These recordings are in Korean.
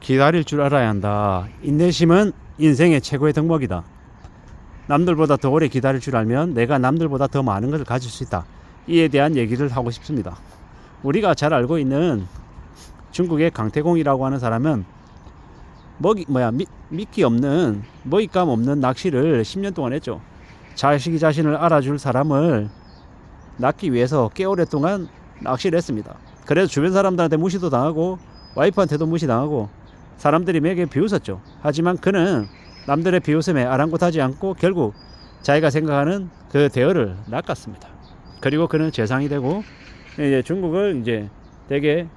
기다릴 줄 알아야 한다. 인내심은 인생의 최고의 덕목이다. 남들보다 더 오래 기다릴 줄 알면 내가 남들보다 더 많은 것을 가질 수 있다. 이에 대한 얘기를 하고 싶습니다. 우리가 잘 알고 있는 중국의 강태공이라고 하는 사람은 미끼 없는, 먹잇감 없는 낚시를 10년 동안 했죠. 자식이 자신을 알아줄 사람을 낳기 위해서 꽤 오랫동안 낚시를 했습니다. 그래서 주변 사람들한테 무시도 당하고 와이프한테도 무시당하고 사람들이 매게 비웃었죠. 하지만 그는 남들의 비웃음에 아랑곳하지 않고 결국 자기가 생각하는 그 대어를 낚았습니다. 그리고 그는 재상이 되고 이제 중국을 이제 되게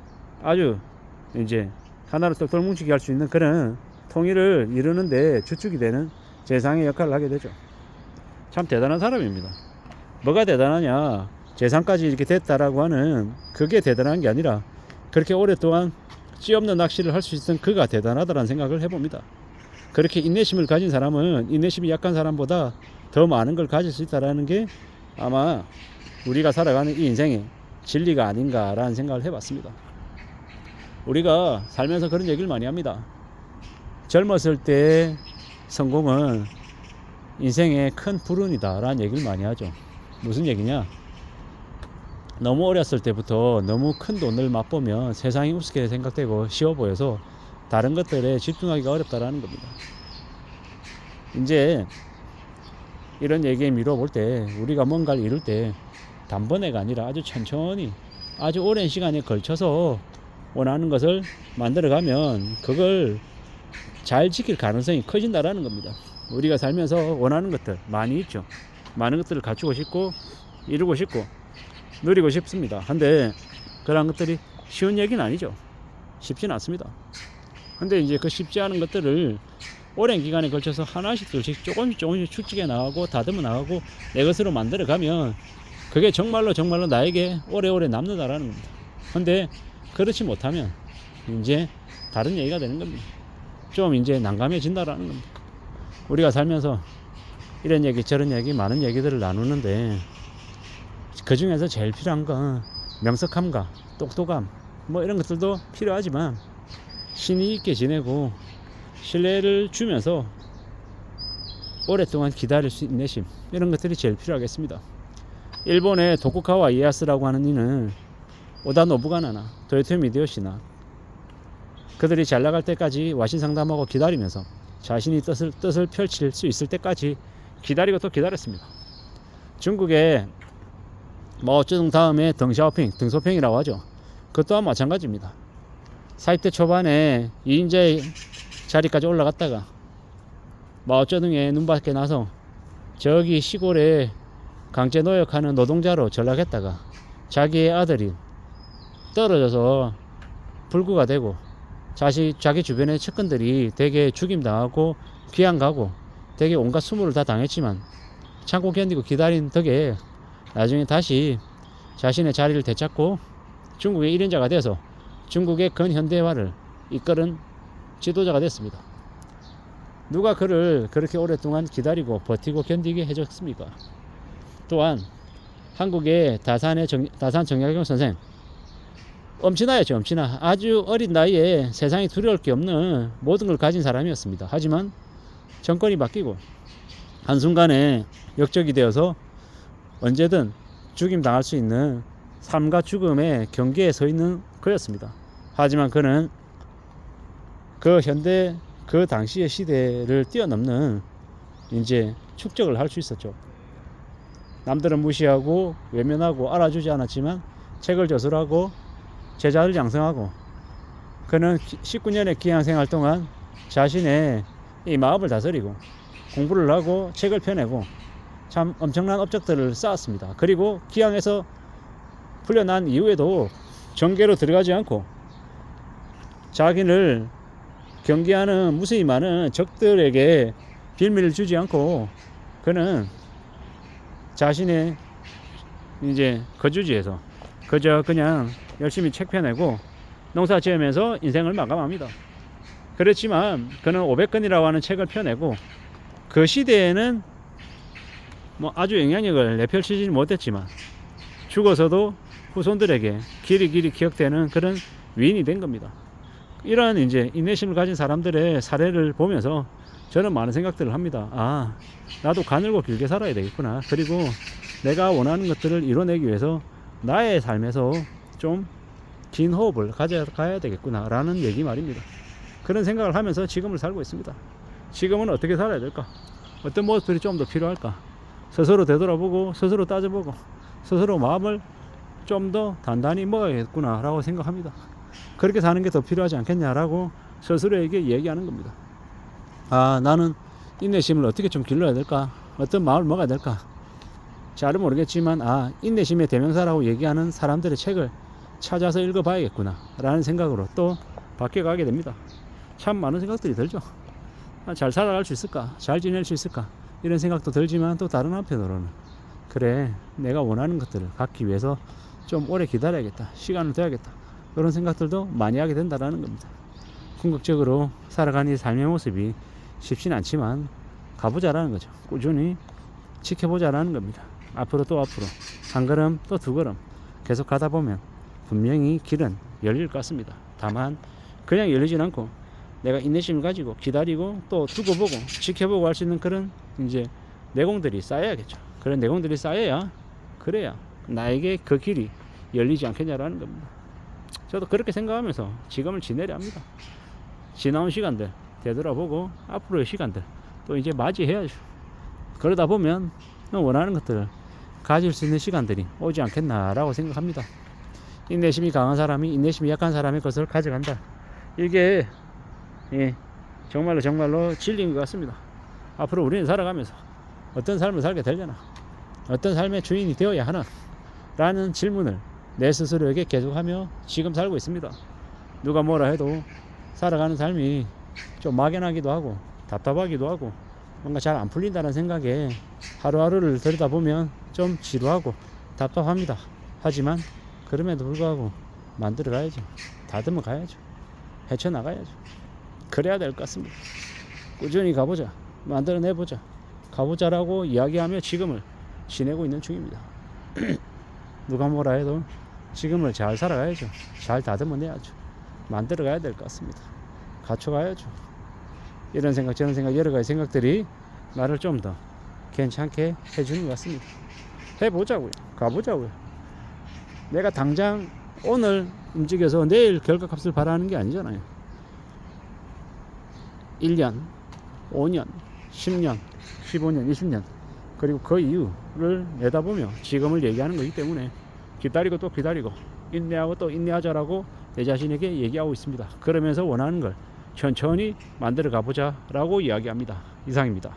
아주 이제 하나로 똘똘 뭉치게 할 수 있는 그런 통일을 이루는데 주축이 되는 재상의 역할을 하게 되죠. 참 대단한 사람입니다. 뭐가 대단하냐? 재상까지 이렇게 됐다라고 하는 그게 대단한 게 아니라 그렇게 오랫동안 찌 없는 낚시를 할 수 있던 그가 대단하다라는 생각을 해봅니다. 그렇게 인내심을 가진 사람은 인내심이 약한 사람보다 더 많은 걸 가질 수 있다라는 게 아마 우리가 살아가는 이 인생의 진리가 아닌가라는 생각을 해봤습니다. 우리가 살면서 그런 얘기를 많이 합니다. 젊었을 때 성공은 인생의 큰 불운이다 라는 얘기를 많이 하죠. 무슨 얘기냐? 너무 어렸을 때부터 너무 큰 돈을 맛보면 세상이 우습게 생각되고 쉬워 보여서 다른 것들에 집중하기가 어렵다라는 겁니다. 이제 이런 얘기에 미뤄볼 때 우리가 뭔가를 이룰 때 단번에가 아니라 아주 천천히 아주 오랜 시간에 걸쳐서 원하는 것을 만들어가면 그걸 잘 지킬 가능성이 커진다라는 겁니다. 우리가 살면서 원하는 것들 많이 있죠. 많은 것들을 갖추고 싶고 이루고 싶고 누리고 싶습니다. 근데 그런 것들이 쉬운 얘기는 아니죠. 쉽지는 않습니다. 근데 이제 그 쉽지 않은 것들을 오랜 기간에 걸쳐서 하나씩 둘씩 조금씩 축적해 나가고 다듬어 나가고 내 것으로 만들어 가면 그게 정말로 나에게 오래오래 남는다라는 겁니다. 근데 그렇지 못하면 이제 다른 얘기가 되는 겁니다. 좀 이제 난감해진다라는 겁니다. 우리가 살면서 이런 얘기 저런 얘기 많은 얘기들을 나누는데 그 중에서 제일 필요한 건 명석함과 똑똑함 뭐 이런 것들도 필요하지만 신의 있게 지내고 신뢰를 주면서 오랫동안 기다릴 수 있는 내심 이런 것들이 제일 필요하겠습니다. 일본의 도쿠가와 이에야스라고 하는 이는 오다 노부가나나 도요토미 히데요시나 그들이 잘 나갈 때까지 와신상담하고 기다리면서 자신이 뜻을 펼칠 수 있을 때까지 기다리고 또 기다렸습니다. 중국의 마오쩌둥 다음에 덩샤오핑, 등소평이라고 하죠. 그것 또한 마찬가지입니다. 40대 초반에 2인자의 자리까지 올라갔다가 마오쩌둥의 눈밖에 나서 저기 시골에 강제 노역하는 노동자로 전락했다가 자기의 아들이 떨어져서 불구가 되고 자기 주변의 측근들이 되게 죽임당하고 귀양가고 되게 온갖 수모를 다 당했지만 참고 견디고 기다린 덕에 나중에 다시 자신의 자리를 되찾고 중국의 1인자가 돼서 중국의 근현대화를 이끌은 지도자가 됐습니다. 누가 그를 그렇게 오랫동안 기다리고 버티고 견디게 해줬습니까? 또한 한국의 다산 정약용 선생 엄친아였죠. 엄친아. 아주 어린 나이에 세상에 두려울 게 없는 모든 걸 가진 사람이었습니다. 하지만 정권이 바뀌고 한순간에 역적이 되어서 언제든 죽임당할 수 있는 삶과 죽음의 경계에 서 있는 그였습니다. 하지만 그는 그 당시의 시대를 뛰어넘는 이제 축적을 할 수 있었죠. 남들은 무시하고 외면하고 알아주지 않았지만 책을 저술하고 제자를 양성하고 그는 19년의 기양생활 동안 자신의 이 마음을 다스리고 공부를 하고 책을 펴내고 참 엄청난 업적들을 쌓았습니다. 그리고 기양에서 풀려난 이후에도 정계로 들어가지 않고 자기를 경계하는 무수히 많은 적들에게 빌미를 주지 않고 그는 자신의 이제 거주지에서 그저 그냥 열심히 책 펴내고 농사 지으면서 인생을 마감합니다. 그렇지만 그는 500권이라고 하는 책을 펴내고 그 시대에는 뭐 아주 영향력을 내펼치지 못했지만 죽어서도 후손들에게 길이 기억되는 그런 위인이 된 겁니다. 이런 이제 인내심을 가진 사람들의 사례를 보면서 저는 많은 생각들을 합니다. 아, 나도 가늘고 길게 살아야 되겠구나. 그리고 내가 원하는 것들을 이뤄내기 위해서 나의 삶에서 좀 긴 호흡을 가져가야 되겠구나 라는 얘기 말입니다. 그런 생각을 하면서 지금을 살고 있습니다. 지금은 어떻게 살아야 될까? 어떤 모습들이 좀 더 필요할까? 스스로 되돌아보고 스스로 따져보고 스스로 마음을 좀 더 단단히 먹어야겠구나 라고 생각합니다. 그렇게 사는 게 더 필요하지 않겠냐라고 스스로에게 얘기하는 겁니다. 아, 나는 인내심을 어떻게 좀 길러야 될까? 어떤 마음을 먹어야 될까? 잘은 모르겠지만 인내심의 대명사라고 얘기하는 사람들의 책을 찾아서 읽어봐야겠구나 라는 생각으로 또 바뀌어가게 됩니다. 참 많은 생각들이 들죠. 잘 살아갈 수 있을까? 잘 지낼 수 있을까? 이런 생각도 들지만 또 다른 한편으로는 그래, 내가 원하는 것들을 갖기 위해서 좀 오래 기다려야겠다, 시간을 둬야겠다, 그런 생각들도 많이 하게 된다는 겁니다. 궁극적으로 살아가는 이 삶의 모습이 쉽진 않지만 가보자라는 거죠. 꾸준히 지켜보자라는 겁니다. 앞으로 또 앞으로 한 걸음 또 두 걸음 계속 가다 보면 분명히 길은 열릴 것 같습니다. 다만 그냥 열리진 않고 내가 인내심을 가지고 기다리고 또 두고 보고 지켜보고 할 수 있는 그런 이제 내공들이 쌓여야겠죠. 그런 내공들이 쌓여야 그래야 나에게 그 길이 열리지 않겠냐라는 겁니다. 저도 그렇게 생각하면서 지금을 지내려 합니다. 지나온 시간들 되돌아보고 앞으로의 시간들 또 이제 맞이해야죠. 그러다 보면 원하는 것들을 가질 수 있는 시간들이 오지 않겠나라고 생각합니다. 인내심이 강한 사람이 인내심이 약한 사람의 것을 가져간다. 이게 정말로 진리인 것 같습니다. 앞으로 우리는 살아가면서 어떤 삶을 살게 되려나, 어떤 삶의 주인이 되어야 하나 라는 질문을 내 스스로에게 계속하며 지금 살고 있습니다. 누가 뭐라 해도 살아가는 삶이 좀 막연하기도 하고 답답하기도 하고 뭔가 잘 안 풀린다는 생각에 하루하루를 들여다보면 좀 지루하고 답답합니다. 하지만 그럼에도 불구하고 만들어 가야죠. 다듬어 가야죠. 헤쳐나가야죠. 그래야 될 것 같습니다. 꾸준히 가보자, 만들어내보자, 가보자라고 이야기하며 지금을 지내고 있는 중입니다. 누가 뭐라 해도 지금을 잘 살아가야죠. 잘 다듬어내야죠. 만들어 가야 될 것 같습니다. 갖춰가야죠. 이런 생각 저런 생각 여러 가지 생각들이 나를 좀 더 괜찮게 해주는 것 같습니다. 해보자고요. 가보자고요. 내가 당장 오늘 움직여서 내일 결과값을 바라는 게 아니잖아요. 1년, 5년, 10년, 15년, 20년 그리고 그 이후를 내다보며 지금을 얘기하는 거기 때문에 기다리고 또 기다리고 인내하고 또 인내하자라고 내 자신에게 얘기하고 있습니다. 그러면서 원하는 걸 천천히 만들어 가보자 라고 이야기합니다. 이상입니다.